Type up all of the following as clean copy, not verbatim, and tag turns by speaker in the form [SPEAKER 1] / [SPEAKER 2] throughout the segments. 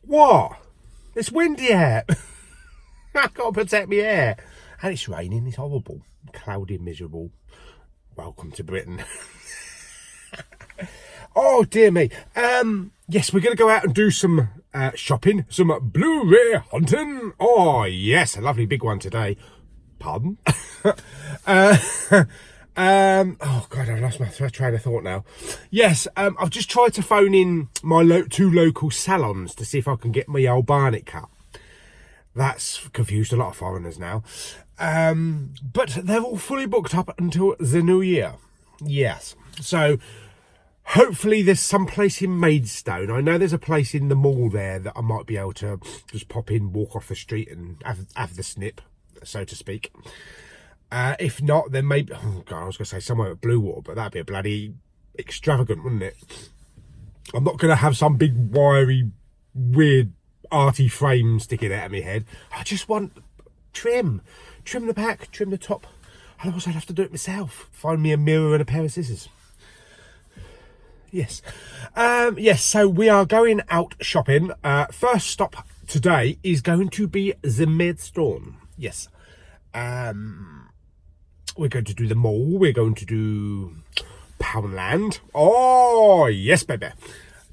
[SPEAKER 1] What? It's windy out. I've got to protect my hair. And it's raining. It's horrible. Cloudy, miserable. Welcome to Britain. Oh, dear me. Yes, we're going to go out and do some shopping. Some Blu-ray hunting. Oh, yes. A lovely big one today. Pardon? Oh God, I've lost my train of thought now. Yes, I've just tried to phone in my two local salons to see if I can get my albanic cut. That's confused a lot of foreigners now. But they're all fully booked up until the new year. Yes, so hopefully there's some place in Maidstone. I know there's a place in the mall there that I might be able to just pop in, walk off the street and have the snip, so to speak. If not, then maybe, oh God, I was going to say somewhere at Bluewater, but that'd be a bloody extravagant, wouldn't it? I'm not going to have some big, wiry, weird, arty frame sticking out of my head. I just want trim the back, trim the top. Otherwise, I'd have to do it myself. Find me a mirror and a pair of scissors. Yes. Yes, so we are going out shopping. First stop today is going to be the Maidstone. Yes. We're going to do the mall. We're going to do Poundland. Oh, yes, baby.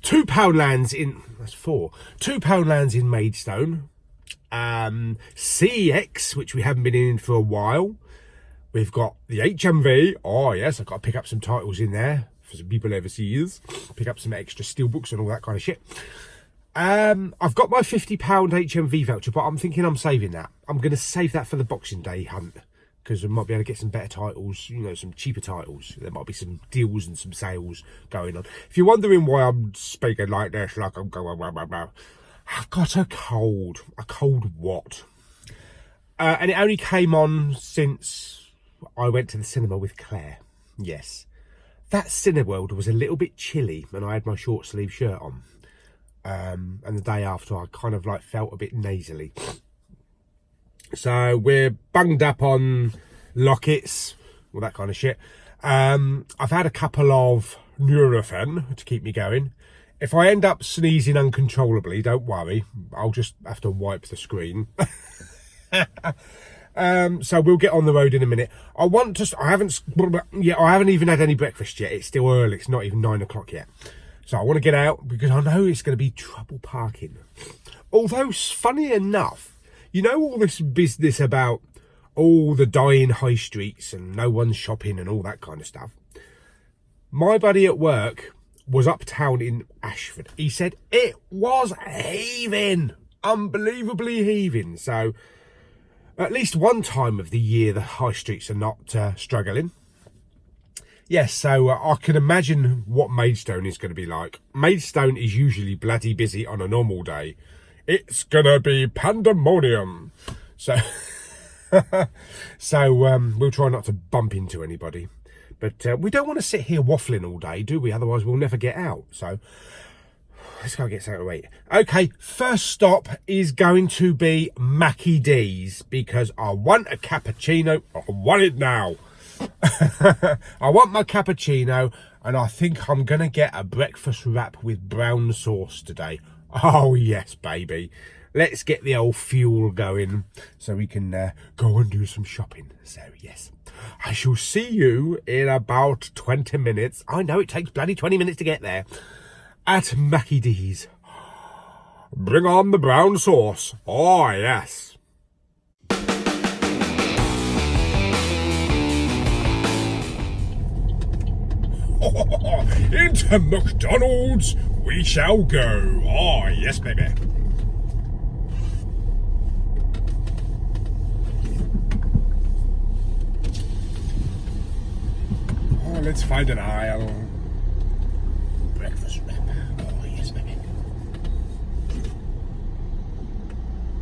[SPEAKER 1] 2 Poundlands in... That's 4. 2 Poundlands in Maidstone. CEX, which we haven't been in for a while. We've got the HMV. Oh, yes, I've got to pick up some titles in there for some people overseas. Pick up some extra steelbooks and all that kind of shit. I've got my £50 HMV voucher, but I'm thinking I'm saving that. I'm going to save that for the Boxing Day hunt, because we might be able to get some better titles, you know, some cheaper titles. There might be some deals and some sales going on. If you're wondering why I'm speaking like this, like I'm going, blah, blah, blah, I've got a cold. A cold what? And it only came on since I went to the cinema with Claire. Yes. That Cineworld was a little bit chilly and I had my short sleeve shirt on. And the day after I kind of like felt a bit nasally. So we're bunged up on lockets, all that kind of shit. I've had a couple of Nurofen to keep me going. If I end up sneezing uncontrollably, don't worry. I'll just have to wipe the screen. So we'll get on the road in a minute. I haven't even had any breakfast yet. It's still early. It's not even 9 o'clock yet. So I want to get out because I know it's going to be trouble parking. Although, funny enough, you know all this business about all the dying high streets and no one's shopping and all that kind of stuff. My buddy at work was uptown in Ashford. He said it was heaving, unbelievably heaving. So at least one time of the year the high streets are not struggling. Yes, so I can imagine what Maidstone is going to be like. Maidstone is usually bloody busy on a normal day. It's going to be pandemonium. So, we'll try not to bump into anybody. But we don't want to sit here waffling all day, do we? Otherwise, we'll never get out. So, let's go get something to eat. Okay, first stop is going to be Mackie D's because I want a cappuccino. I want it now. I want my cappuccino and I think I'm going to get a breakfast wrap with brown sauce today. Oh, yes, baby. Let's get the old fuel going so we can go and do some shopping. So, yes, I shall see you in about 20 minutes. I know it takes bloody 20 minutes to get there. At Mackie D's. Bring on the brown sauce. Oh, yes. Into McDonald's we shall go. Oh, yes, baby. Oh, let's find an aisle. Breakfast wrap. Oh, yes, baby.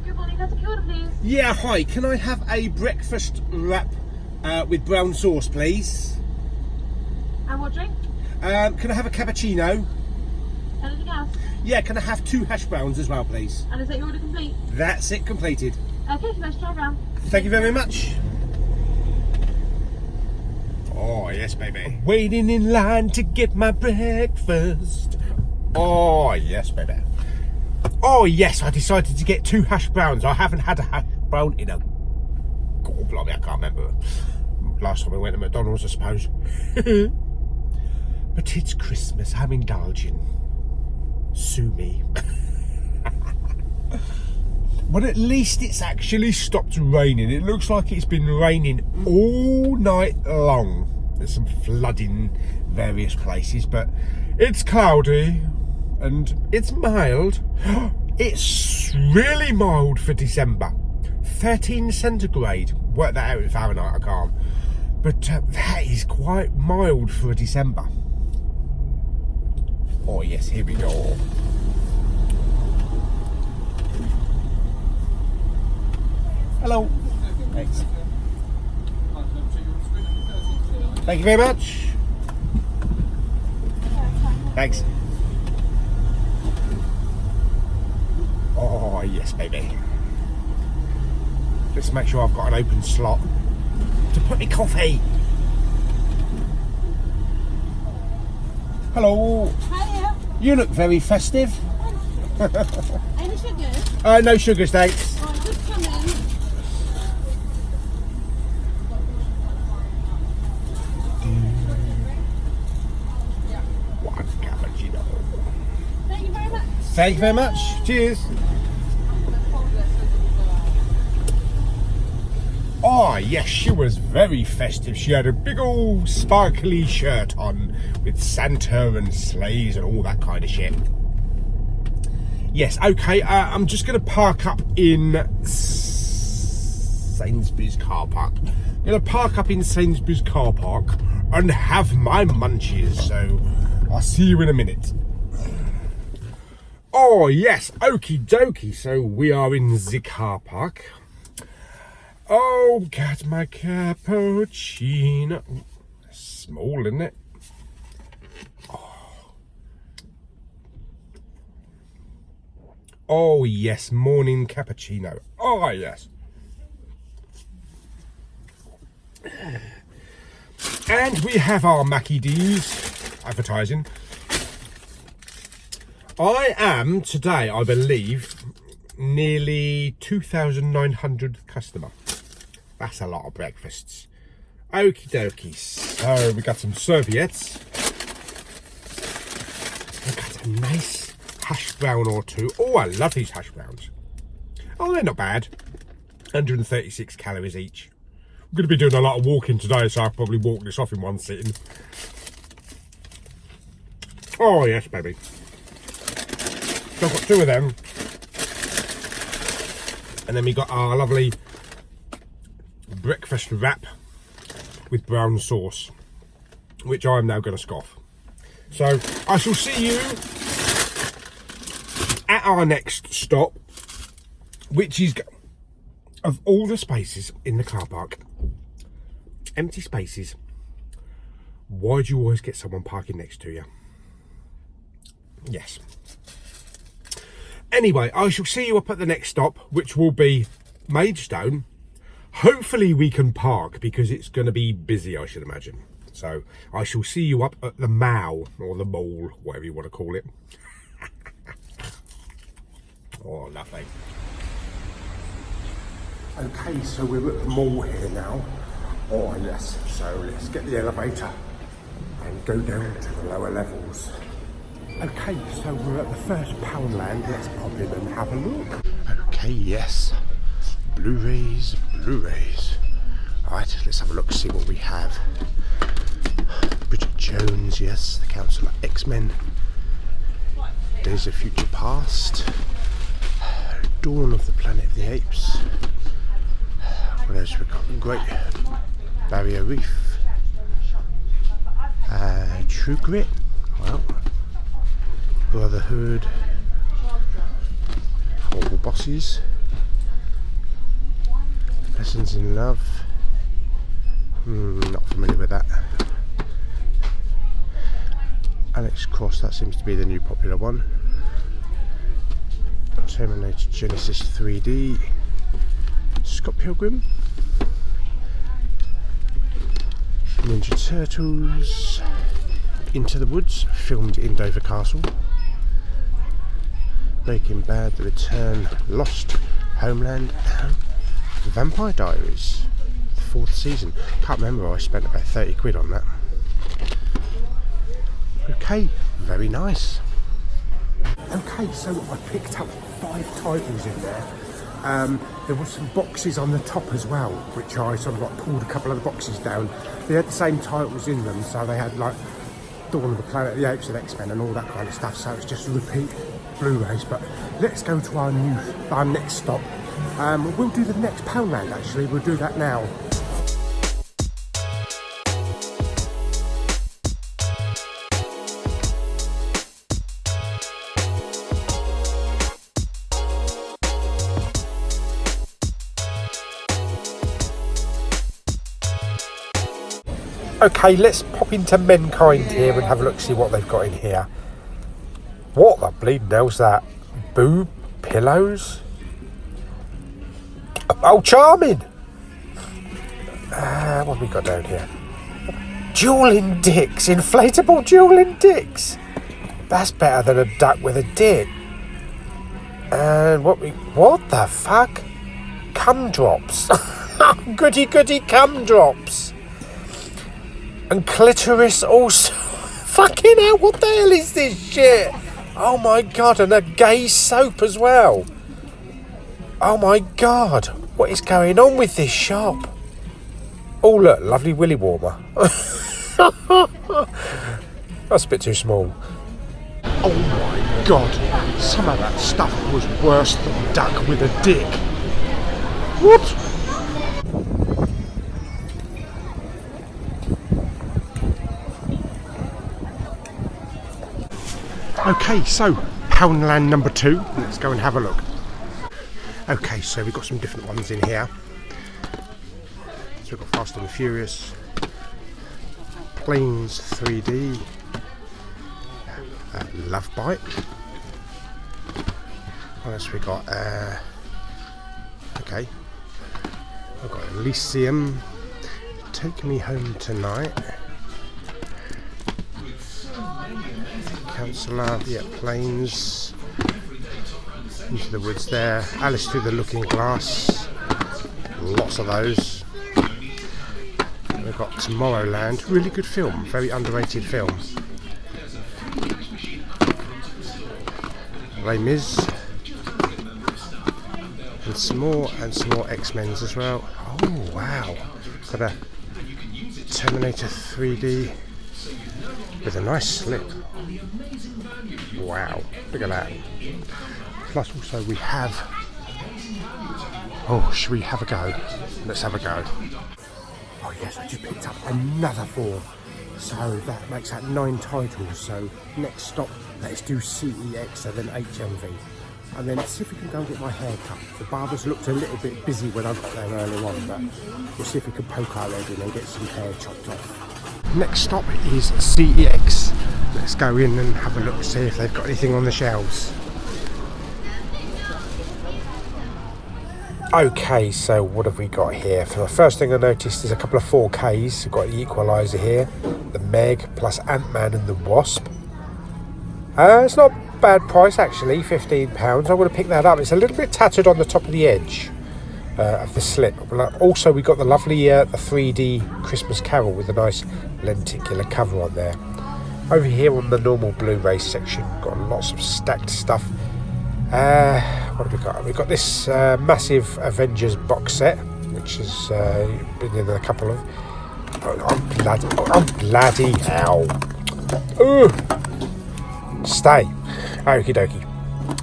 [SPEAKER 2] Good morning, that's a order, please.
[SPEAKER 1] Yeah, hi. Can I have a breakfast wrap with brown sauce, please?
[SPEAKER 2] And what drink?
[SPEAKER 1] Can I have a cappuccino?
[SPEAKER 2] Anything else?
[SPEAKER 1] Yeah, can I have 2 hash browns as well, please?
[SPEAKER 2] And is that your order complete?
[SPEAKER 1] That's it, completed.
[SPEAKER 2] Okay, let's try around.
[SPEAKER 1] Thank you very much. Oh, yes, baby. Waiting in line to get my breakfast. Oh, yes, baby. Oh yes, I decided to get 2 hash browns. I haven't had a hash brown in a... God, blimey, I can't remember. Last time we went to McDonald's, I suppose. But it's Christmas, I'm indulging. Sue me. But at least it's actually stopped raining. It looks like it's been raining all night long. There's some flooding various places, but it's cloudy and it's mild. It's really mild for December. 13 centigrade. Work that out in Fahrenheit, I can't. But that is quite mild for a December. Oh yes, here we go. Hello. Thanks. Thank you very much. Thanks. Oh yes, baby. Let's make sure I've got an open slot to put my coffee. Hello.
[SPEAKER 2] Hiya.
[SPEAKER 1] You look very festive.
[SPEAKER 2] Any sugars?
[SPEAKER 1] No sugars, thanks.
[SPEAKER 2] Oh, just come in.
[SPEAKER 1] One cappuccino.
[SPEAKER 2] Thank you very much.
[SPEAKER 1] Thank you very much. Cheers. Oh yes, she was very festive. She had a big old sparkly shirt on with Santa and sleighs and all that kind of shit. Yes, okay, I'm just going to park up in Sainsbury's car park. I'm going to park up in Sainsbury's car park and have my munchies, so I'll see you in a minute. Oh yes, okie dokie, so we are in the car park. Oh, got my cappuccino. Small, isn't it? Oh, yes, morning cappuccino. Oh, yes. And we have our Mackie D's advertising. I am, today, I believe, nearly 2,900th customer. That's a lot of breakfasts. Okie dokie. So we got some serviettes. We got a nice hash brown or two. Oh, I love these hash browns. Oh, they're not bad. 136 calories each. I'm going to be doing a lot of walking today, so I'll probably walk this off in one sitting. Oh, yes, baby. So I've got 2 of them. And then we got our lovely breakfast wrap with brown sauce, which I'm now going to scoff. So I shall see you at our next stop, which is, of all the spaces in the car park, empty spaces, why do you always get someone parking next to you? Yes. Anyway, I shall see you up at the next stop, which will be Maidstone. Hopefully we can park because it's going to be busy, I should imagine. So I shall see you up at the Mall, or the Mall, whatever you want to call it. Oh, lovely. Okay, so we're at the mall here now. Oh yes, so let's get the elevator and go down to the lower levels. Okay, so we're at the first Poundland. Let's pop in and have a look. Okay, yes. Blu-rays. Alright, let's have a look, see what we have. Bridget Jones, yes. The Council of X-Men. Days of Future Past. Dawn of the Planet of the Apes. What else we got? Great Barrier Reef. True Grit. Well. Brotherhood. Horrible Bosses. Lessons in Love. Not familiar with that. Alex Cross, that seems to be the new popular one. Terminator Genesis 3D. Scott Pilgrim. Ninja Turtles. Into the Woods, filmed in Dover Castle. Breaking Bad, The Return, Lost, Homeland, and Vampire Diaries, the 4th season. Can't remember, I spent about 30 quid on that. Okay, very nice. Okay, so I picked up 5 titles in there. There were some boxes on the top as well, which I sort of like pulled a couple of the boxes down. They had the same titles in them, so they had like Dawn of the Planet of the Apes and X-Men and all that kind of stuff, so it's just repeat Blu-rays. But let's go to our next stop. We'll do the next Poundland actually, we'll do that now. Okay, let's pop into Mankind here and have a look, see what they've got in here. What the bleeding hell's that? Boob pillows? Oh, charming! What have we got down here? Dueling dicks, inflatable dueling dicks. That's better than a duck with a dick. And what the fuck? Cum drops. Goody goody cum drops. And clitoris also. Fucking hell, what the hell is this shit? Oh my god, and a gay soap as well. Oh my god, what is going on with this shop? Oh look, lovely willy warmer. That's a bit too small. Oh my god, some of that stuff was worse than duck with a dick. What? Okay, so Poundland number 2. Let's go and have a look. Okay, so we've got some different ones in here. So we've got Fast and the Furious, Planes 3D, Love Bite. What else we got? Okay, I've got Elysium, Take Me Home Tonight, Councillor, yeah, Planes, Into the Woods there, Alice Through the Looking Glass, lots of those. We've got Tomorrowland, really good film, very underrated film. Les Mis, and some more X-Men's as well. Oh wow, got a Terminator 3D with a nice slip. Wow, look at that. Plus also we have, oh, should we have a go? Let's have a go. Oh yes, I just picked up another 4. So that makes that 9 titles. So next stop, let's do CEX and then HMV. And then let's see if we can go and get my hair cut. The barbers looked a little bit busy when I got there earlier on, but we'll see if we can poke our head in and get some hair chopped off. Next stop is CEX. Let's go in and have a look, see if they've got anything on the shelves. Okay, so what have we got here? For the first thing I noticed is a couple of 4Ks. We've got the Equalizer here, the Meg plus Ant-Man and the Wasp. It's not a bad price actually, £15. I would have picked that up. It's a little bit tattered on the top of the edge of the slip. Also, we got the lovely the 3D Christmas Carol with a nice lenticular cover on there. Over here on the normal Blu-ray section, got lots of stacked stuff. What have we got? We've got this massive Avengers box set, which has been in a couple of. Oh bloody hell! Ooh, stay. Okie dokie.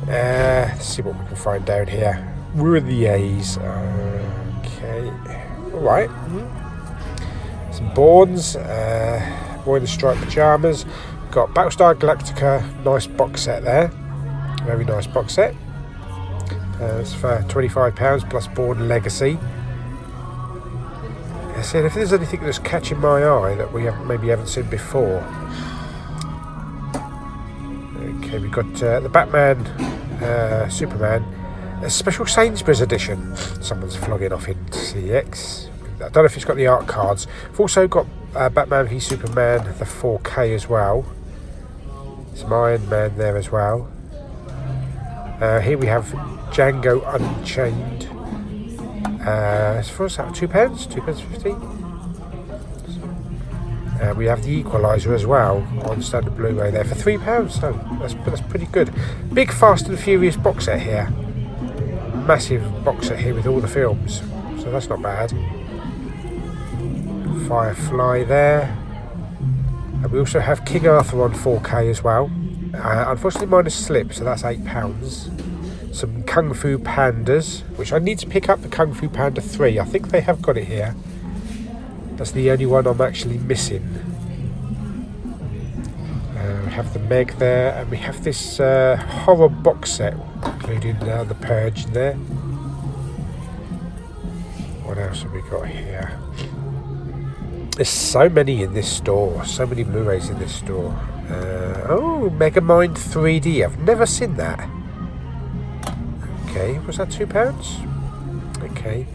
[SPEAKER 1] Let's see what we can find down here. Where are the A's? Okay, all right. Some Bournes. Boy in the striped pajamas. Got Battlestar Galactica. Nice box set there. Very nice box set. It's for £25 plus Bourne Legacy. I said if there's anything that's catching my eye that we maybe haven't seen before. Okay, we've got the Batman, Superman, a special Sainsbury's edition. Someone's flogging off in CX. I don't know if it's got the art cards. We've also got Batman v Superman, the 4K as well. Some Iron Man there as well. Here we have Django Unchained. For us, that £2, £2.50. We have the Equalizer as well on standard Blu-ray there for £3, so that's pretty good. Big Fast and Furious box set here. Massive box set here with all the films, so that's not bad. Firefly there. And we also have King Arthur on 4K as well. Unfortunately mine is slipped, so that's £8. Some Kung Fu Pandas, which I need to pick up the Kung Fu Panda 3. I think they have got it here. That's the only one I'm actually missing. We have the Meg there, and we have this horror box set, including the Purge there. What else have we got here? There's so many in this store, so many Blu-rays in this store. Oh, Megamind 3D, I've never seen that. Okay, was that £2? Okay.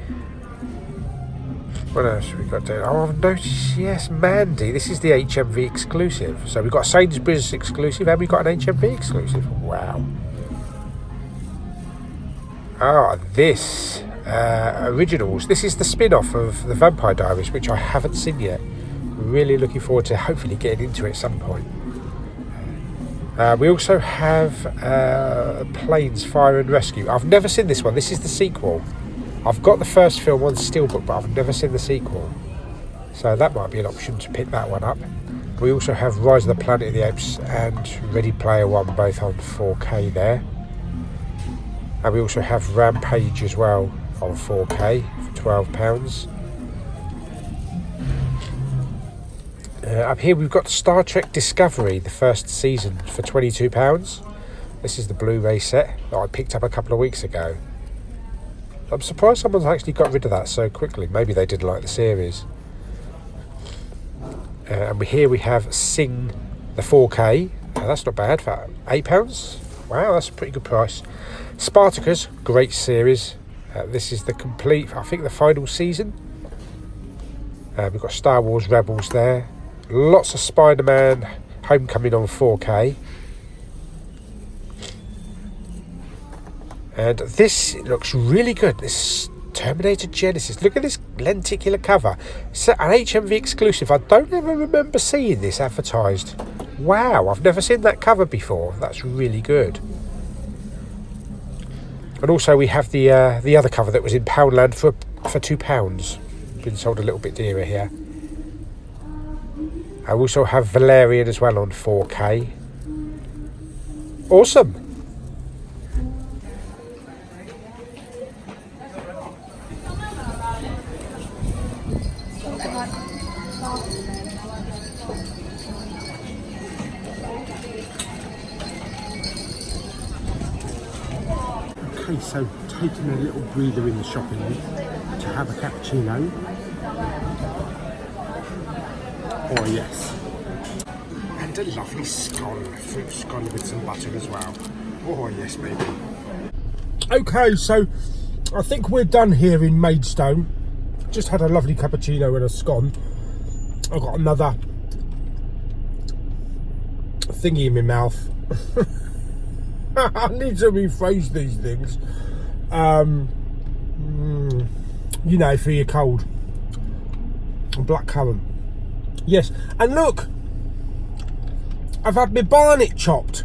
[SPEAKER 1] What else have we got down? Oh, I've noticed, yes, Mandy. This is the HMV exclusive. So we've got a Sainsbury's exclusive and we've got an HMV exclusive. Wow. Ah, this. Originals. This is the spin-off of The Vampire Diaries, which I haven't seen yet. Really looking forward to hopefully getting into it at some point. We also have Planes, Fire and Rescue. I've never seen this one. This is the sequel. I've got the first film on Steelbook, but I've never seen the sequel. So that might be an option to pick that one up. We also have Rise of the Planet of the Apes and Ready Player One, both on 4K there. And we also have Rampage as well on 4K for £12. Up here we've got Star Trek Discovery, the first season, for £22. This is the Blu-ray set that I picked up a couple of weeks ago. I'm surprised someone's actually got rid of that so quickly. Maybe they didn't like the series. And here we have Sing, the 4K. That's not bad for £8. Wow, that's a pretty good price. Spartacus, great series. This is the complete, I think, the final season. We've got Star Wars Rebels there. Lots of Spider-Man Homecoming on 4K. And this looks really good. This Terminator Genesis. Look at this lenticular cover. It's an HMV exclusive. I don't ever remember seeing this advertised. Wow, I've never seen that cover before. That's really good. And also we have the other cover that was in Poundland for £2. Been sold a little bit dearer here. I also have Valerian as well on 4K. Awesome. Okay, so taking a little breather in the shopping to have a cappuccino. Oh yes. And a lovely scone, fruit scone with some butter as well. Oh yes, baby. Okay, so I think we're done here in Maidstone. Just had a lovely cappuccino and a scone. I've got another thingy in my mouth. I need to rephrase these things. You know, for your cold. Blackcurrant. Yes, and look, I've had my barnet chopped.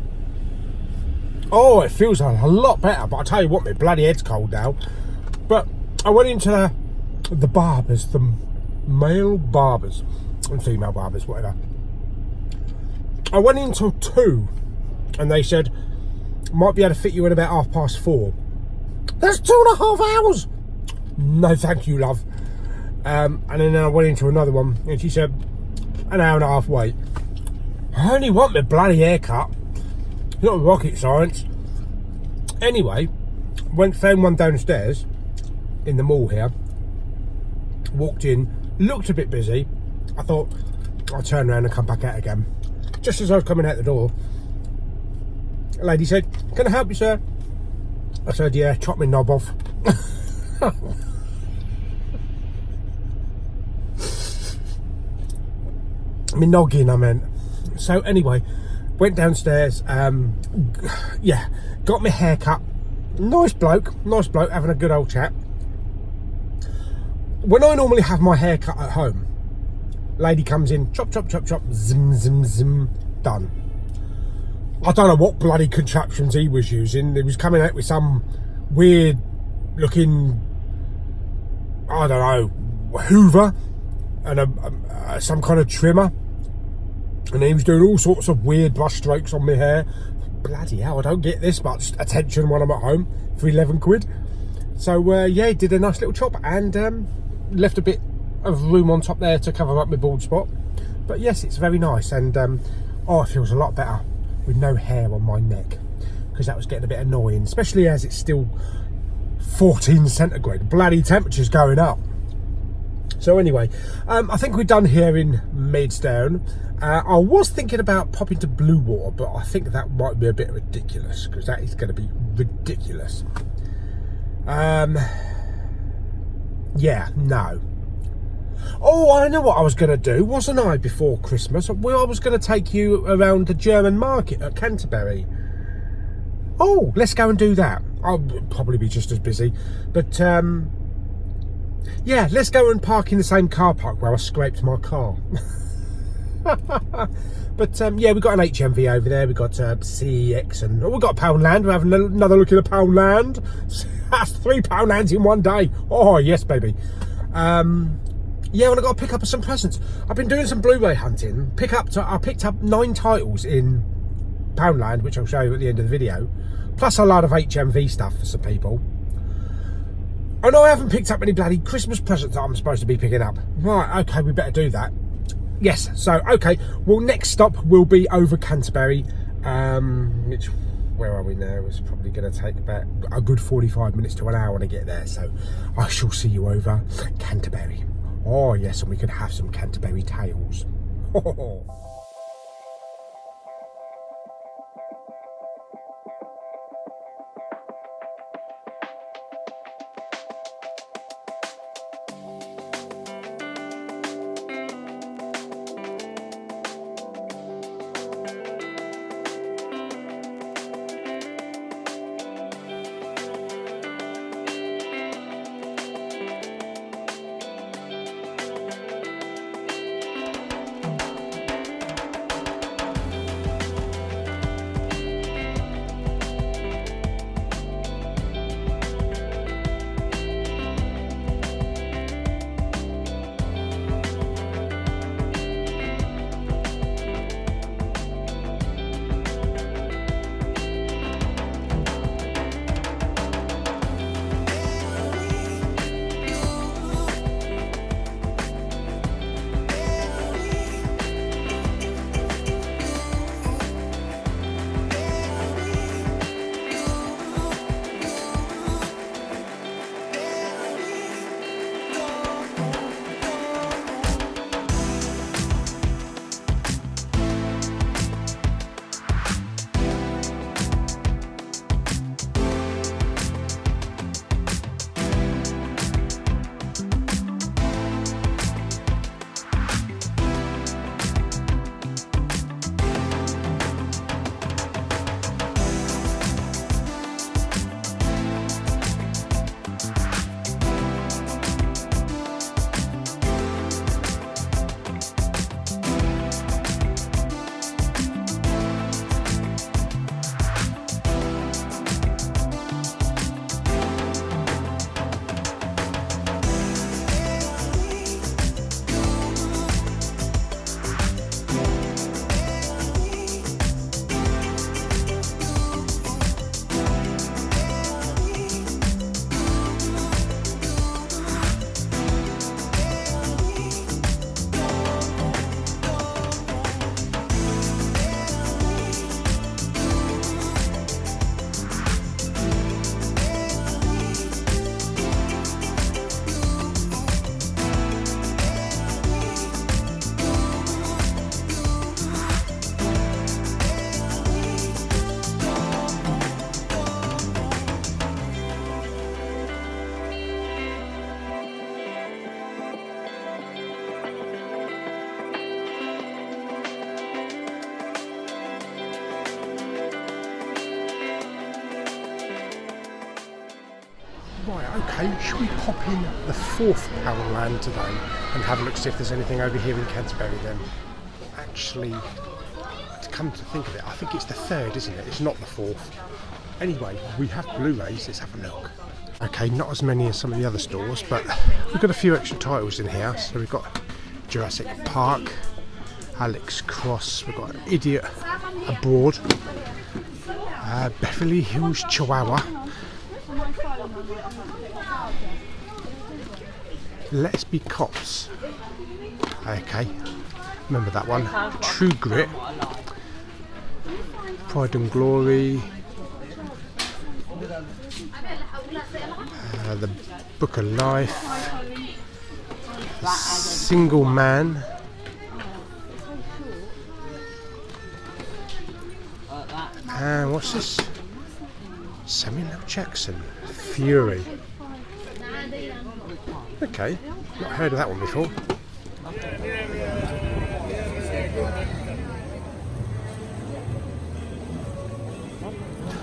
[SPEAKER 1] Oh, it feels a lot better, but I tell you what, my bloody head's cold now. But I went into the barbers, the male barbers and female barbers, whatever. I went into 2 and they said, might be able to fit you in about 4:30. That's 2.5 hours. No, thank you, love. And then I went into another one and she said, an hour and a half wait. I only want my bloody haircut. It's not rocket science. Anyway, found one downstairs in the mall here. Walked in, looked a bit busy. I thought I'll turn around and come back out again. Just as I was coming out the door, a lady said, "Can I help you, sir?" I said, "Yeah, chop my knob off." My noggin, I meant. So anyway, went downstairs. Yeah, got my hair cut. Nice bloke, having a good old chat. When I normally have my hair cut at home, lady comes in, chop, chop, chop, chop, zim, zim, zim, done. I don't know what bloody contraptions he was using. He was coming out with some weird looking, I don't know, Hoover and some kind of trimmer. And he was doing all sorts of weird brush strokes on my hair. Bloody hell, I don't get this much attention when I'm at home for 11 quid. So yeah, he did a nice little chop and left a bit of room on top there to cover up my bald spot. But yes, it's very nice, and oh, it feels a lot better with no hair on my neck, because that was getting a bit annoying, especially as it's still 14 centigrade. Bloody temperature's going up. So anyway, I think we're done here in Maidstone. I was thinking about popping to Blue Water, but I think that might be a bit ridiculous, because that is going to be ridiculous. Yeah, no. Oh, I know what I was going to do, wasn't I, before Christmas? Well, I was going to take you around the German market at Canterbury. Oh, let's go and do that. I'll probably be just as busy. But, yeah, let's go and park in the same car park where I scraped my car. But, yeah, we've got an HMV over there. We've got CEX, and we've got Poundland. We're having another look at a Poundland. That's 3 Poundlands in one day. Oh, yes, baby. Yeah, well, I've got to pick up some presents. I've been doing some Blu-ray hunting. I picked up 9 titles in Poundland, which I'll show you at the end of the video. Plus a lot of HMV stuff for some people. Oh no, I haven't picked up any bloody Christmas presents that I'm supposed to be picking up. Right, okay, we better do that. Yes, so, okay. Well, next stop will be over Canterbury. Where are we now? It's probably going to take about a good 45 minutes to an hour to get there. So I shall see you over Canterbury. Oh yes, and we could have some Canterbury tales. Right, okay, should we pop in the 4th Poundland today and have a look, see if there's anything over here in Canterbury then? Actually, to come to think of it, I think it's the 3rd, isn't it? It's not the 4th. Anyway, we have Blu-rays, let's have a look. Okay, not as many as some of the other stores, but we've got a few extra titles in here. So we've got Jurassic Park, Alex Cross, we've got Idiot Abroad, Beverly Hills Chihuahua, Let's Be Cops. Okay, remember that one. True Grit, Pride and Glory, The Book of Life, Single Man, and what's this? Samuel L. Jackson, Fury. Okay, not heard of that one before.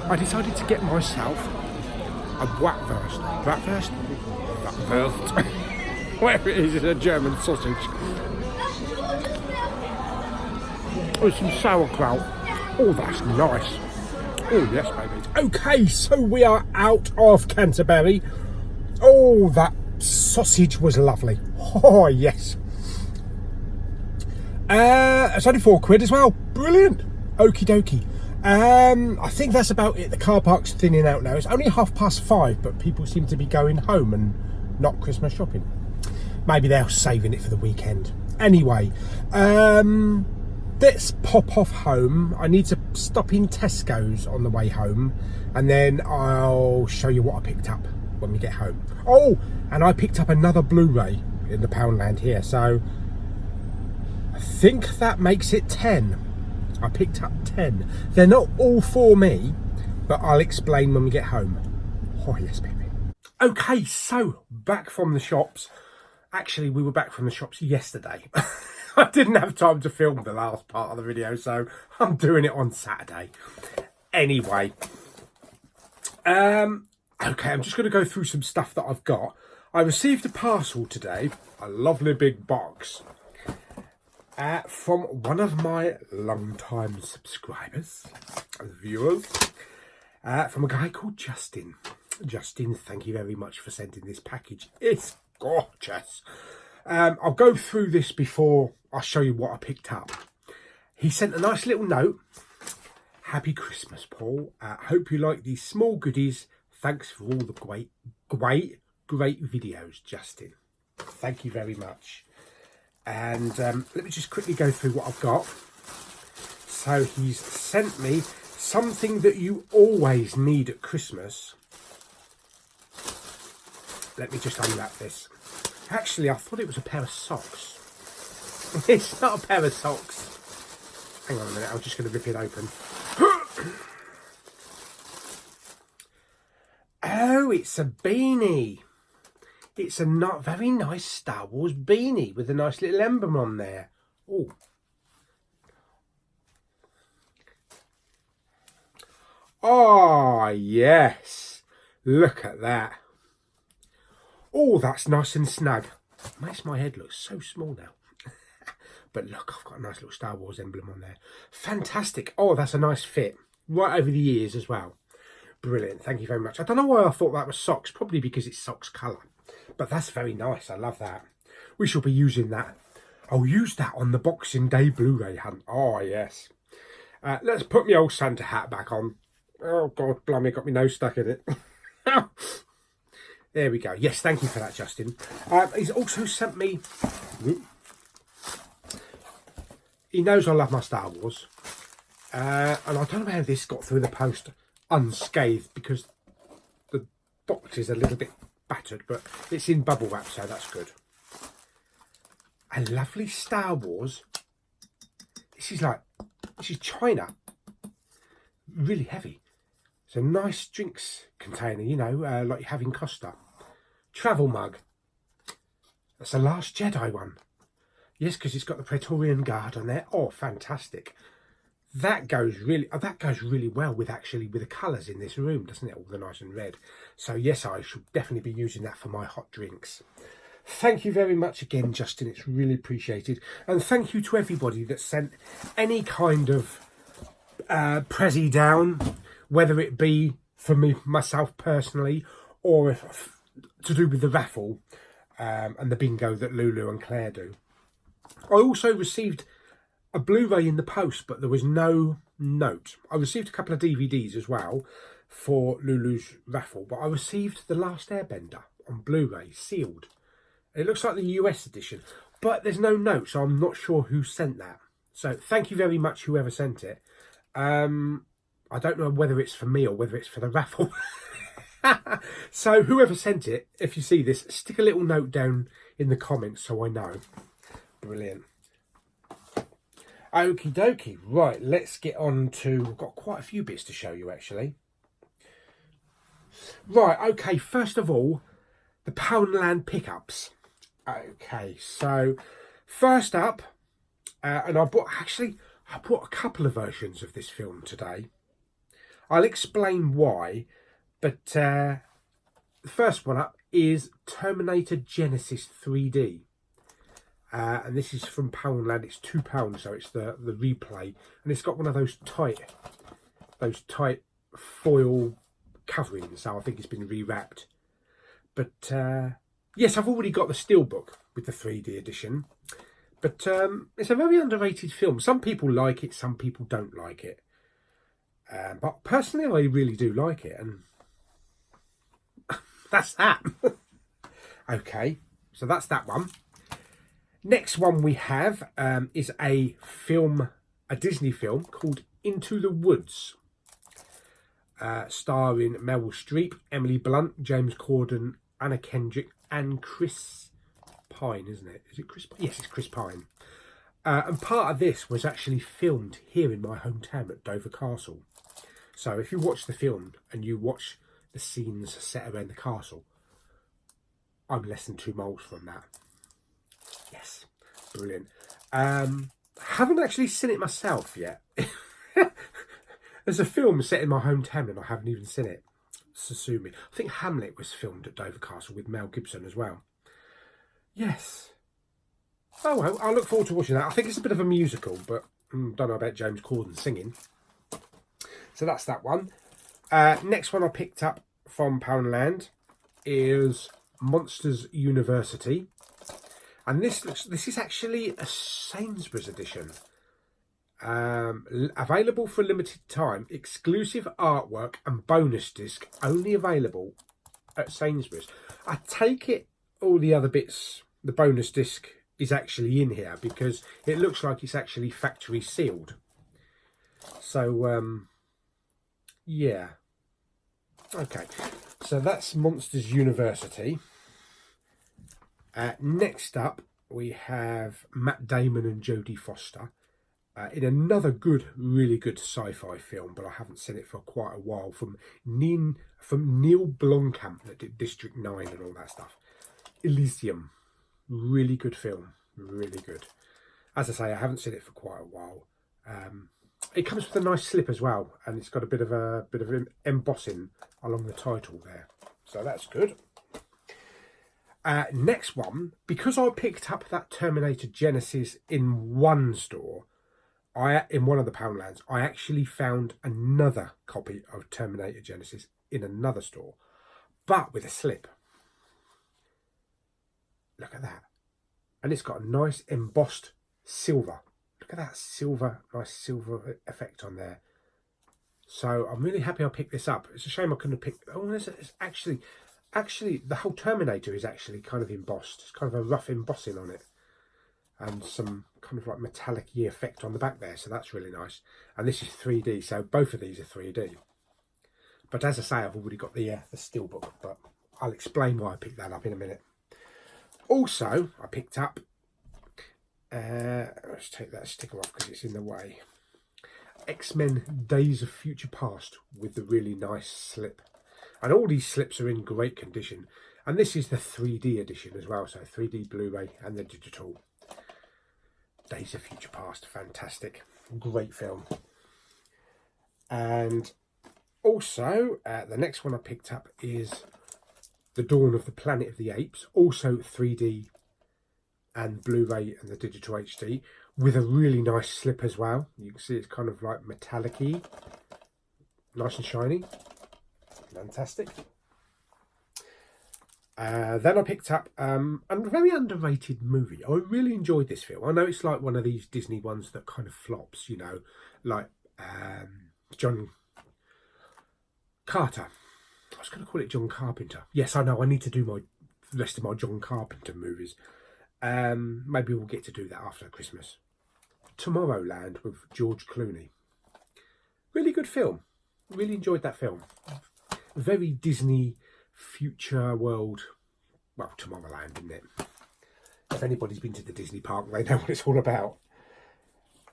[SPEAKER 1] I decided to get myself a bratwurst, whatever it is, it's a German sausage, with some sauerkraut. Oh, that's nice. Oh yes, baby. Okay, so we are out of Canterbury. Oh, that sausage was lovely. Oh yes. It's only £4 as well. Brilliant. Okie dokie. I think that's about it. The car park's thinning out now. It's only 5:30, but people seem to be going home and not Christmas shopping. Maybe they're saving it for the weekend. Anyway, let's pop off home. I need to stop in Tesco's on the way home, and then I'll show you what I picked up when we get home. Oh, and I picked up another Blu-ray in the Poundland here, so I think that makes it 10. I picked up 10. They're not all for me, but I'll explain when we get home. Oh yes, baby. Okay, so back from the shops. Actually, we were back from the shops yesterday. I didn't have time to film the last part of the video, so I'm doing it on Saturday. Anyway, okay, I'm just going to go through some stuff that I've got. I received a parcel today, a lovely big box, from one of my long-time subscribers and viewers, from a guy called Justin. Justin, thank you very much for sending this package. It's gorgeous. I'll go through this before I show you what I picked up. He sent a nice little note. Happy Christmas, Paul. Hope you like these small goodies. Thanks for all the great videos, Justin. Thank you very much. And let me just quickly go through what I've got. So he's sent me something that you always need at Christmas. Let me just unwrap this. Actually, I thought it was a pair of socks. It's not a pair of socks. Hang on a minute, I'm just going to rip it open. Oh, it's a beanie. It's a not very nice Star Wars beanie with a nice little emblem on there. Oh. Oh, yes. Look at that. Oh, that's nice and snug. Makes my head look so small now. But look, I've got a nice little Star Wars emblem on there. Fantastic. Oh, that's a nice fit. Right over the ears as well. Brilliant. Thank you very much. I don't know why I thought that was socks. Probably because it's socks colour. But that's very nice. I love that. We shall be using that. I'll use that on the Boxing Day Blu-ray hunt. Oh, yes. Let's put my old Santa hat back on. Oh, God, blimey, got my nose stuck in it. There we go. Yes, thank you for that, Justin. He's also sent me... He knows I love my Star Wars. And I don't know how this got through the post unscathed because the box is a little bit battered, but it's in bubble wrap, so that's good. A lovely Star Wars. This is China. Really heavy. It's a nice drinks container, you know, like you have in Costa. Travel mug. That's the Last Jedi one. Yes, because it's got the Praetorian Guard on there. Oh, fantastic. that goes really well with the colours in this room, doesn't it? All the nice and red. So yes, I should definitely be using that for my hot drinks. Thank you very much again, Justin. It's really appreciated. And thank you to everybody that sent any kind of Prezi down, whether it be for myself personally, or if to do with the raffle and the bingo that Lulu and Claire do. I also received a Blu-ray in the post, but there was no note. I received a couple of DVDs as well for Lulu's raffle, but I received The Last Airbender on Blu-ray, sealed. It looks like the US edition, but there's no note, so I'm not sure who sent that. So thank you very much, whoever sent it. I don't know whether it's for me or whether it's for the raffle. So whoever sent it, if you see this, stick a little note down in the comments so I know. Brilliant. Okie dokie. Right, let's get on to... We've got quite a few bits to show you, actually. Right, okay, first of all, the Poundland pickups. Okay, so first up, and I bought a couple of versions of this film today. I'll explain why, but the first one up is Terminator Genesis 3D. And this is from Poundland. It's £2, so it's the replay, and it's got one of those tight foil coverings, so I think it's been rewrapped. But yes, I've already got the steelbook with the 3D edition, but it's a very underrated film. Some people like it, some people don't like it, but personally I really do like it, and that's that. Okay, so that's that one. Next one we have is a Disney film called Into the Woods, starring Meryl Streep, Emily Blunt, James Corden, Anna Kendrick, and Chris Pine, isn't it? Is it Chris Pine? Yes, it's Chris Pine. And part of this was actually filmed here in my hometown at Dover Castle. So if you watch the film and you watch the scenes set around the castle, I'm less than 2 miles from that. Yes, brilliant. Haven't actually seen it myself yet. There's a film set in my hometown and I haven't even seen it. Sue me. I think Hamlet was filmed at Dover Castle with Mel Gibson as well. Yes. Oh well, I look forward to watching that. I think it's a bit of a musical, but don't know about James Corden singing. So that's that one. Next one I picked up from Poundland is Monsters University. And this is actually a Sainsbury's edition. Available for a limited time, exclusive artwork and bonus disc only available at Sainsbury's. I take it all the other bits, the bonus disc is actually in here because it looks like it's actually factory sealed. So yeah, okay, so that's Monsters University. Next up we have Matt Damon and Jodie Foster in another really good sci-fi film, but I haven't seen it for quite a while, from Neil Blomkamp that did District 9 and all that stuff. Elysium, really good film, really good. As I say, I haven't seen it for quite a while. It comes with a nice slip as well, and it's got a bit of embossing along the title there, so that's good. Next one, because I picked up that Terminator Genesis in one store, in one of the Poundlands, I actually found another copy of Terminator Genesis in another store, but with a slip. Look at that. And it's got a nice embossed silver. Look at that nice silver effect on there. So I'm really happy I picked this up. It's a shame I couldn't have picked... Oh, it's actually, the whole Terminator is actually kind of embossed. It's kind of a rough embossing on it. And some kind of like metallic-y effect on the back there. So that's really nice. And this is 3D, so both of these are 3D. But as I say, I've already got the steelbook. But I'll explain why I picked that up in a minute. Also, I picked up... let's take that sticker off because it's in the way. X-Men Days of Future Past with the really nice slip. And all these slips are in great condition. And this is the 3D edition as well. So 3D Blu-ray and the digital. Days of Future Past, fantastic. Great film. And also, the next one I picked up is The Dawn of the Planet of the Apes, also 3D and Blu-ray and the digital HD, with a really nice slip as well. You can see it's kind of like metallic-y, nice and shiny. Fantastic. Then I picked up a very underrated movie. I really enjoyed this film. I know it's like one of these Disney ones that kind of flops, you know, like John Carter. I was going to call it John Carpenter. Yes, I know. I need to do the rest of my John Carpenter movies. Maybe we'll get to do that after Christmas. Tomorrowland with George Clooney. Really good film. Really enjoyed that film. Very Disney future world. Well, Tomorrowland, isn't it? If anybody's been to the Disney park, they know what it's all about.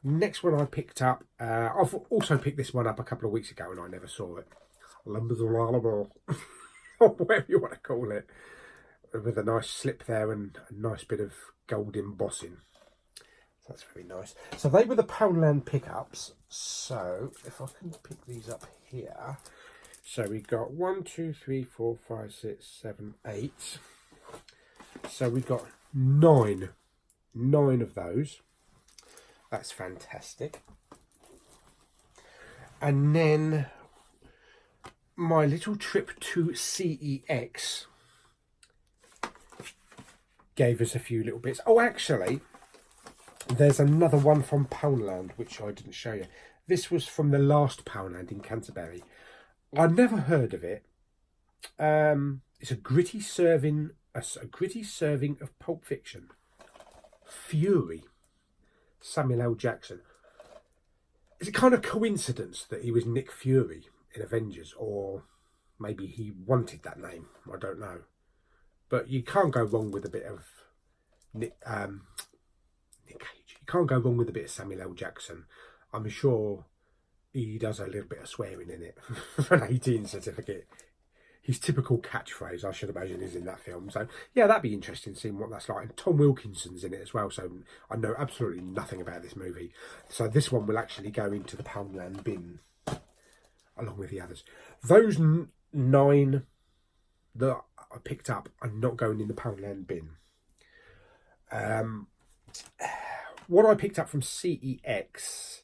[SPEAKER 1] Next one I picked up. I've also picked this one up a couple of weeks ago and I never saw it. Lumbers or whatever you want to call it. With a nice slip there and a nice bit of gold embossing. So that's very nice. So they were the Poundland pickups. So if I can pick these up here. So we got 1, 2, 3, 4, 5, 6, 7, 8. So we got 9 of those. That's fantastic. And then my little trip to CEX gave us a few little bits. Oh, actually, there's another one from Poundland, which I didn't show you. This was from the last Poundland in Canterbury. I'd never heard of it. It's a gritty serving of Pulp Fiction. Fury. Samuel L. Jackson. Is it kind of coincidence that he was Nick Fury in Avengers, or maybe he wanted that name? I don't know. But you can't go wrong with a bit of Nick Cage. You can't go wrong with a bit of Samuel L. Jackson. I'm sure he does a little bit of swearing in it for an 18 certificate. His typical catchphrase, I should imagine, is in that film. So, yeah, that'd be interesting seeing what that's like. And Tom Wilkinson's in it as well, so I know absolutely nothing about this movie. So this one will actually go into the Poundland bin along with the others. Those 9 that I picked up are not going in the Poundland bin. What I picked up from CEX,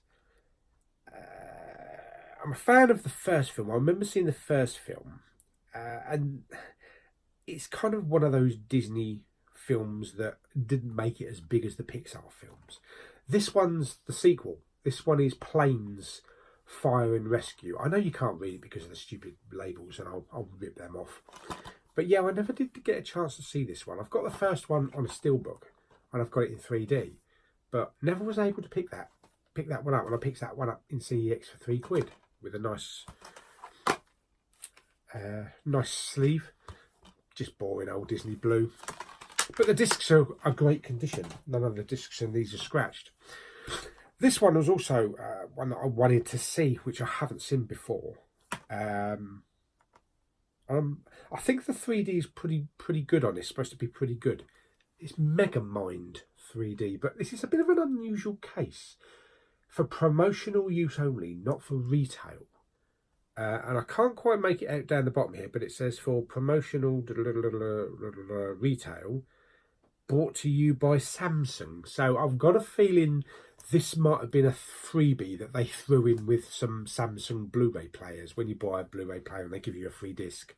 [SPEAKER 1] I'm a fan of the first film. I remember seeing the first film, and it's kind of one of those Disney films that didn't make it as big as the Pixar films. This one's the sequel. This one is Planes, Fire and Rescue. I know you can't read it because of the stupid labels, and I'll rip them off. But yeah, I never did get a chance to see this one. I've got the first one on a steelbook, and I've got it in 3D, but never was able to pick that one up. And I picked that one up in CEX for £3 with a nice sleeve. Just boring old Disney blue. But the discs are great condition. None of the discs in these are scratched. This one was also one that I wanted to see, which I haven't seen before. I think the 3D is pretty good on this. Supposed to be pretty good. It's Megamind 3D, but this is a bit of an unusual case. For promotional use only, not for retail. And I can't quite make it out down the bottom here, but it says for promotional retail, brought to you by Samsung. So I've got a feeling this might have been a freebie that they threw in with some Samsung Blu-ray players. When you buy a Blu-ray player and they give you a free disc.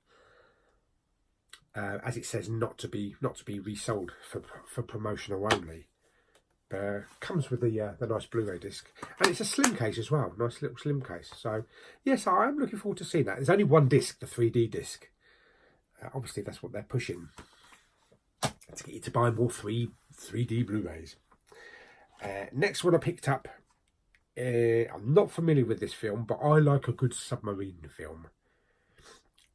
[SPEAKER 1] As it says, not to be resold for promotional only. Comes with the nice Blu-ray disc, and it's a slim case as well, nice little slim case. So yes, I am looking forward to seeing that. There's only one disc, the 3D disc. Obviously, that's what they're pushing to get you to buy more 3D Blu-rays. Next one I picked up. I'm not familiar with this film, but I like a good submarine film.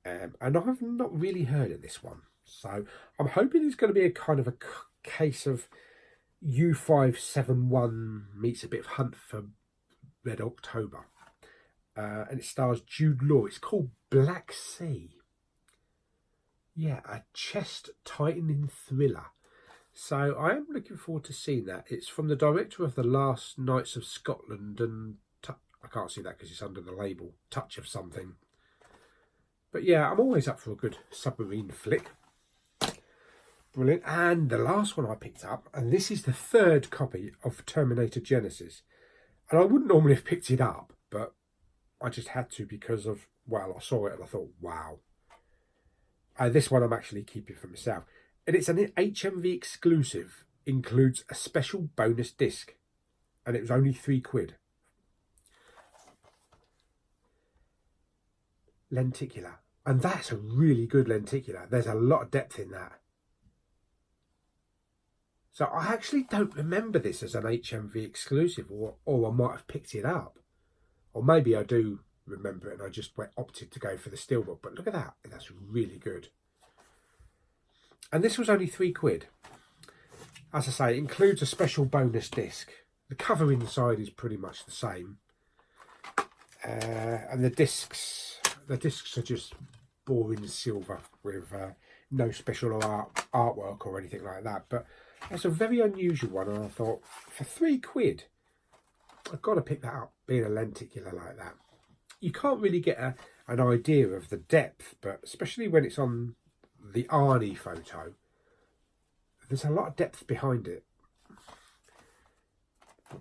[SPEAKER 1] And I've not really heard of this one. So I'm hoping it's going to be a kind of a case of U571 meets a bit of Hunt for Red October. And it stars Jude Law. It's called Black Sea. Yeah, a chest-tightening thriller. So I am looking forward to seeing that. It's from the director of The Last Knights of Scotland and I can't see that because it's under the label, Touch of Something. But yeah, I'm always up for a good submarine flick. Brilliant. And the last one I picked up, and this is the 3rd copy of Terminator Genesis. And I wouldn't normally have picked it up, but I just had to because of, well, I saw it and I thought, wow. This one I'm actually keeping for myself. And it's an HMV exclusive, includes a special bonus disc. And it was only £3. Lenticular. And that's a really good lenticular. There's a lot of depth in that. So I actually don't remember this as an HMV exclusive, or I might have picked it up. Or maybe I do remember it and I just opted to go for the steelbook. But look at that. That's really good. And this was only £3. As I say, it includes a special bonus disc. The cover inside is pretty much the same. And the discs are just boring silver with no special artwork or anything like that. But it's a very unusual one, and I thought, for £3, I've got to pick that up, being a lenticular like that. You can't really get an idea of the depth, but especially when it's on the Arnie photo, there's a lot of depth behind it.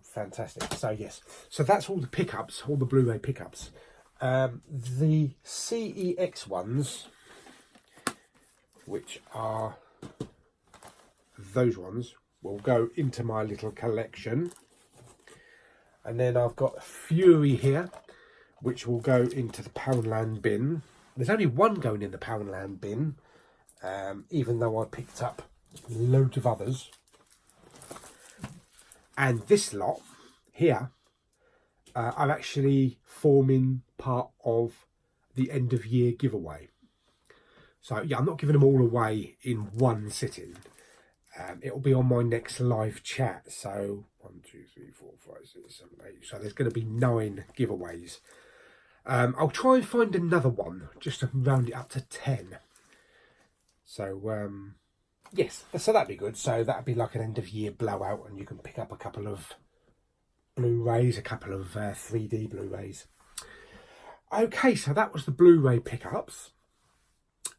[SPEAKER 1] Fantastic. So yes, so that's all the pickups, all the Blu-ray pickups. The CEX ones, which are those ones, will go into my little collection. And then I've got Fury here, which will go into the Poundland bin. There's only one going in the Poundland bin, even though I picked up loads of others. And this lot here are actually forming part of the end of year giveaway. So yeah, I'm not giving them all away in one sitting. It'll be on my next live chat. So 1, 2, 3, 4, 5, 6, 7, 8. So there's going to be 9 giveaways. I'll try and find another one just to round it up to 10. So yes, so that'd be good. So that'd be like an end of year blowout, and you can pick up a couple of Blu-rays, a couple of 3D Blu-rays. Okay, so that was the Blu-ray pickups.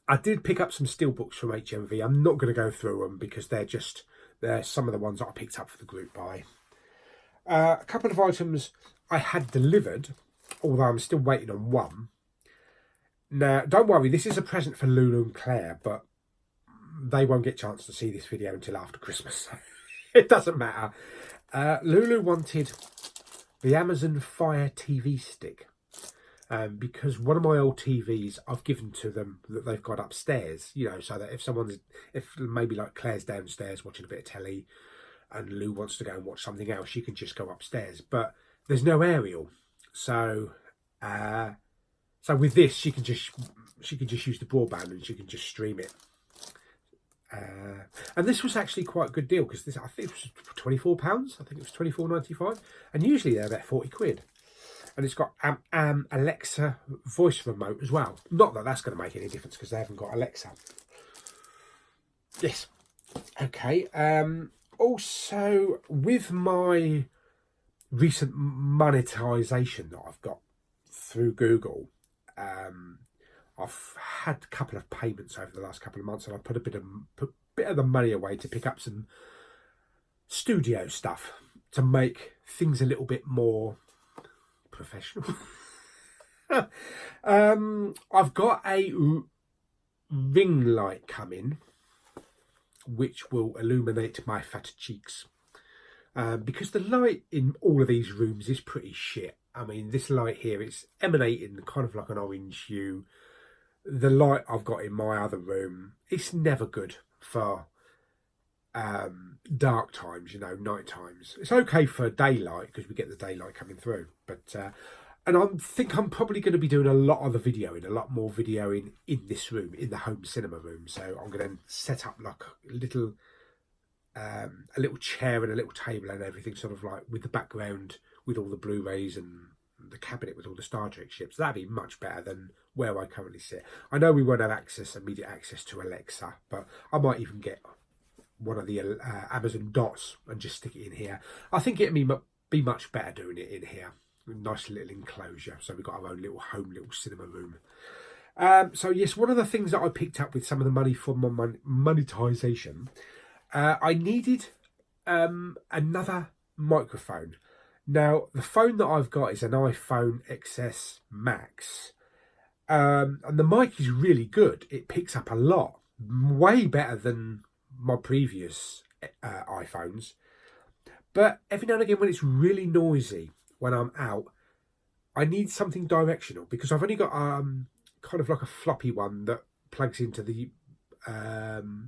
[SPEAKER 1] I did pick up some steelbooks from HMV. I'm not going to go through them because they're some of the ones that I picked up for the group buy. A couple of items I had delivered, although I'm still waiting on one. Now, don't worry, this is a present for Lulu and Claire, but they won't get a chance to see this video until after Christmas. So it doesn't matter. Lulu wanted the Amazon Fire TV stick. Because one of my old TVs I've given to them that they've got upstairs, you know, so that if maybe like Claire's downstairs watching a bit of telly and Lou wants to go and watch something else, she can just go upstairs. But there's no aerial, so with this she can just use the broadband and she can just stream it. And this was actually quite a good deal because I think it was £24. I think it was £24.95, and usually they're about £40. And it's got Alexa voice remote as well. Not that that's going to make any difference because they haven't got Alexa. Yes. Okay. Also, with my recent monetization that I've got through Google, I've had a couple of payments over the last couple of months, and I put a bit of the money away to pick up some studio stuff to make things a little bit more professional. I've got a ring light coming which will illuminate my fat cheeks, because the light in all of these rooms is pretty shit. I mean, this light here, it's emanating kind of like an orange hue. The light I've got in my other room, it's never good for dark times, you know, night times. It's okay for daylight because we get the daylight coming through, but and I think I'm probably going to be doing a lot more videoing in this room, in the home cinema room. So I'm going to set up like a little chair and a little table and everything, sort of like with the background with all the Blu-rays and the cabinet with all the Star Trek ships. That'd be much better than where I currently sit. I know we won't have immediate access to Alexa, but I might even get one of the Amazon Dots and just stick it in here. I think it'd be much better doing it in here. Nice little enclosure. So we've got our own little cinema room. So yes, one of the things that I picked up with some of the money from my monetization, I needed another microphone. Now, the phone that I've got is an iPhone XS Max. And the mic is really good. It picks up a lot. Way better than my previous iPhones. But every now and again when it's really noisy, when I'm out, I need something directional. Because I've only got kind of like a floppy one that plugs into the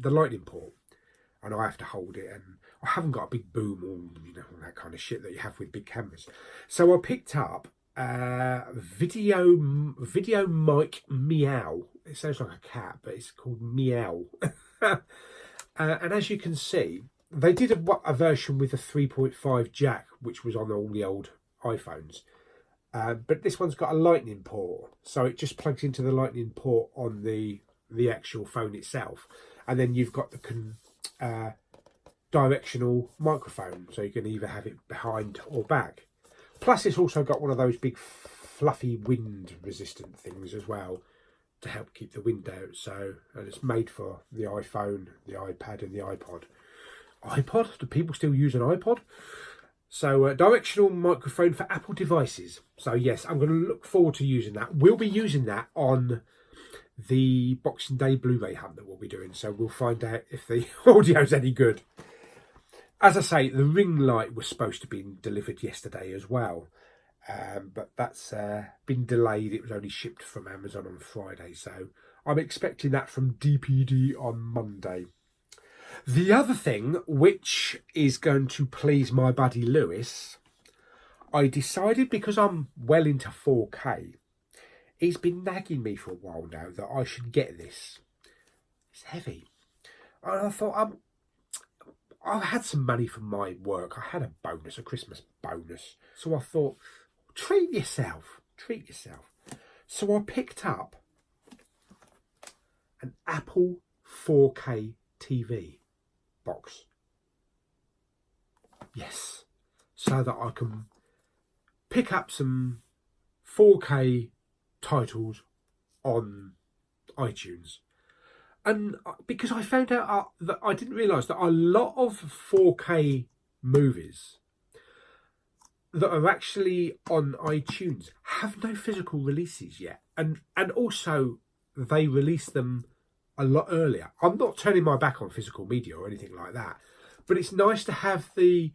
[SPEAKER 1] lightning port. And I have to hold it, and I haven't got a big boom or all that kind of shit that you have with big cameras. So I picked up video mic Meow. It sounds like a cat, but it's called Meow. And as you can see, they did a version with a 3.5 jack, which was on all the old iPhones. But this one's got a lightning port, so it just plugs into the lightning port on the actual phone itself, and then you've got the directional microphone, so you can either have it behind or back. Plus it's also got one of those big fluffy wind resistant things as well to help keep the wind out. So, and it's made for the iPhone, the iPad and the iPod. Do people still use an iPod? So directional microphone for Apple devices. So yes, I'm going to look forward to using that. We'll be using that on the Boxing Day Blu-ray hunt that we'll be doing, so we'll find out if the audio's any good. As I say, the ring light was supposed to be delivered yesterday as well, but that's been delayed. It was only shipped from Amazon on Friday, so I'm expecting that from DPD on Monday. The other thing, which is going to please my buddy Lewis, I decided, because I'm well into 4K, he's been nagging me for a while now that I should get this. It's heavy. And I thought, I had some money from my work. I had a bonus, a Christmas bonus. So I thought, treat yourself. So I picked up an Apple 4K TV box. Yes. So that I can pick up some 4K titles on iTunes. And because I found out that I didn't realise that a lot of 4K movies that are actually on iTunes have no physical releases yet. And also they release them a lot earlier. I'm not turning my back on physical media or anything like that, but it's nice to have the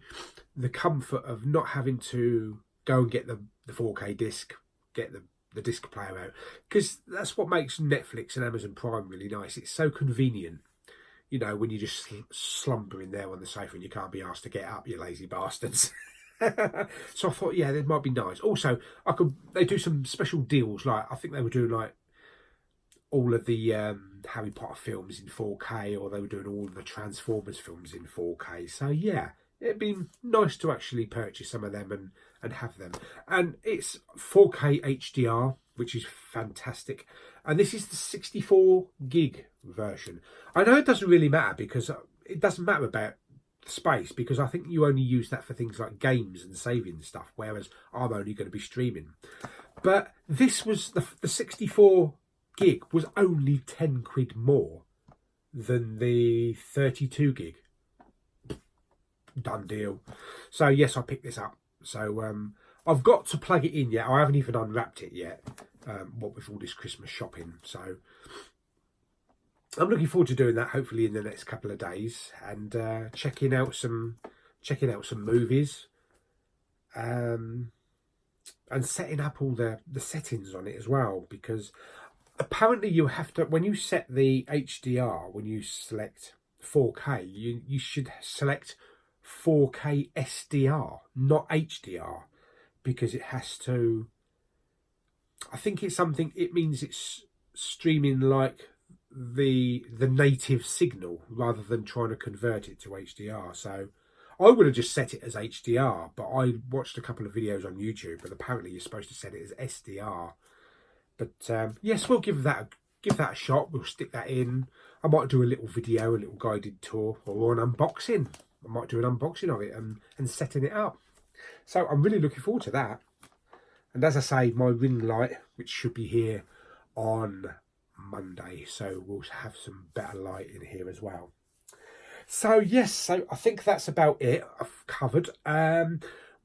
[SPEAKER 1] comfort of not having to go and get the 4K disc, get the disc player out, because that's what makes Netflix and Amazon Prime really nice. It's so convenient, when you just slumber in there on the sofa and you can't be asked to get up, you lazy bastards. So I thought, yeah, that might be nice. Also, they do some special deals, like I think they were doing like all of the Harry Potter films in 4K, or they were doing all of the Transformers films in 4K. So yeah, it'd be nice to actually purchase some of them and have them. And it's 4K HDR, which is fantastic. And this is the 64 gig version. I know it doesn't really matter, because it doesn't matter about space, because I think you only use that for things like games and saving stuff, whereas I'm only going to be streaming. But this was the 64 gig was only 10 quid more than the 32 gig. Done deal. So yes, I picked this up. So I've got to plug it in yet. I haven't even unwrapped it yet, what with all this Christmas shopping. So I'm looking forward to doing that, hopefully in the next couple of days, and checking out some movies, and setting up all the settings on it as well, because apparently you have to, when you set the HDR, when you select 4K, you should select 4K SDR, not HDR, because it has to, I think it's something, it means it's streaming like the native signal rather than trying to convert it to HDR. So I would have just set it as HDR, but I watched a couple of videos on YouTube, but apparently you're supposed to set it as SDR. But yes, we'll give that a shot. We'll stick that in. I might do a little video, a little guided tour, or an unboxing. I might do an unboxing of it and setting it up. So I'm really looking forward to that. And as I say, my ring light, which should be here on Monday, so we'll have some better light in here as well. So yes, so I think that's about it I've covered.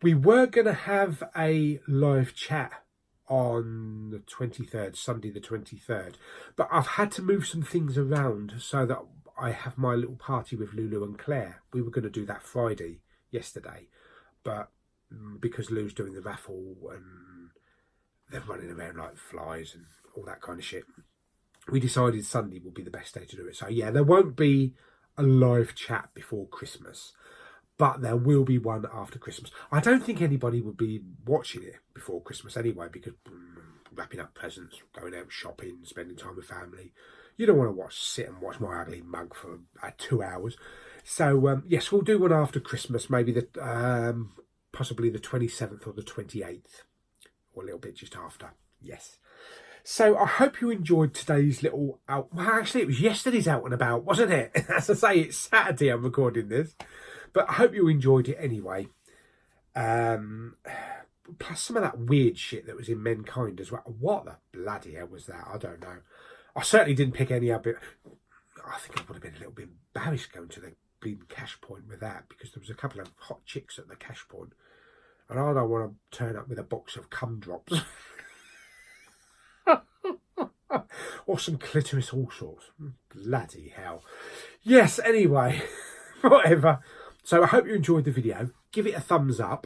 [SPEAKER 1] We were going to have a live chat on the 23rd, Sunday the 23rd, but I've had to move some things around so that I have my little party with Lulu and Claire. We were going to do that Friday yesterday, but because Lou's doing the raffle and they're running around like flies and all that kind of shit, we decided Sunday will be the best day to do it. So yeah, there won't be a live chat before Christmas, but there will be one after Christmas. I don't think anybody would be watching it before Christmas anyway, because wrapping up presents, going out shopping, spending time with family. You don't want to sit and watch my ugly mug for 2 hours. So yes, we'll do one after Christmas, maybe the possibly the 27th or the 28th, or a little bit just after. Yes. So I hope you enjoyed today's little out. Well, actually, it was yesterday's out and about, wasn't it? As I say, it's Saturday I'm recording this, but I hope you enjoyed it anyway. Plus some of that weird shit that was in Mankind as well. What the bloody hell was that? I don't know. I certainly didn't pick any up. I think I would have been a little bit embarrassed going to the bleeding cash point with that, because there was a couple of hot chicks at the cash point, and I don't want to turn up with a box of Cudzndrips. Or some clitoris, all sorts. Bloody hell. Yes, anyway, whatever. So I hope you enjoyed the video. Give it a thumbs up.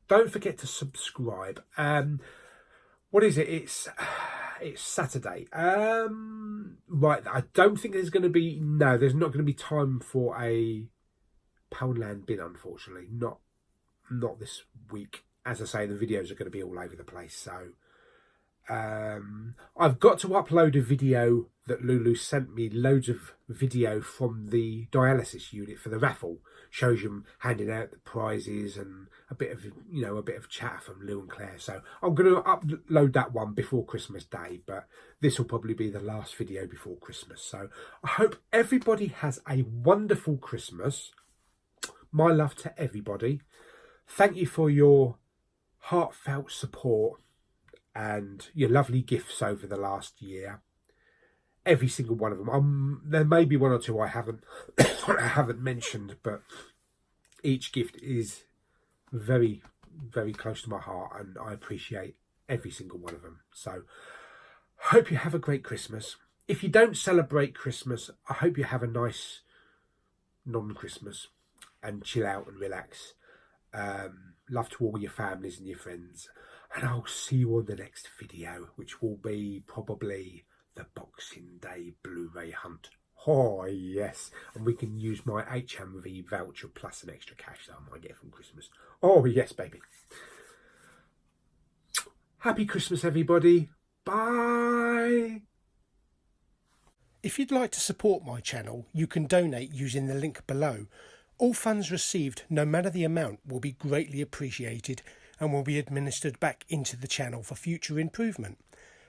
[SPEAKER 1] Don't forget to subscribe. What is it? It's Saturday. Right, I don't think there's going to be... No, there's not going to be time for a Poundland bin, unfortunately. Not this week. As I say, the videos are going to be all over the place, so... I've got to upload a video that Lulu sent me, loads of video from the dialysis unit for the raffle. Shows them handing out the prizes and a bit of chat from Lou and Claire. So I'm going to upload that one before Christmas Day, but this will probably be the last video before Christmas. So I hope everybody has a wonderful Christmas. My love to everybody. Thank you for your heartfelt support and your lovely gifts over the last year. Every single one of them. There may be one or two I haven't mentioned, but each gift is very, very close to my heart, and I appreciate every single one of them. So, hope you have a great Christmas. If you don't celebrate Christmas, I hope you have a nice non-Christmas and chill out and relax. Love to all your families and your friends. And I'll see you on the next video, which will be probably the Boxing Day Blu-ray hunt. Oh, yes. And we can use my HMV voucher plus some extra cash that I might get from Christmas. Oh, yes, baby. Happy Christmas, everybody. Bye.
[SPEAKER 3] If you'd like to support my channel, you can donate using the link below. All funds received, no matter the amount, will be greatly appreciated and will be administered back into the channel for future improvement.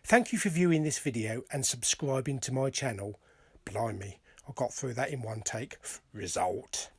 [SPEAKER 3] Thank you for viewing this video and subscribing to my channel. Blimey, I got through that in one take. Result.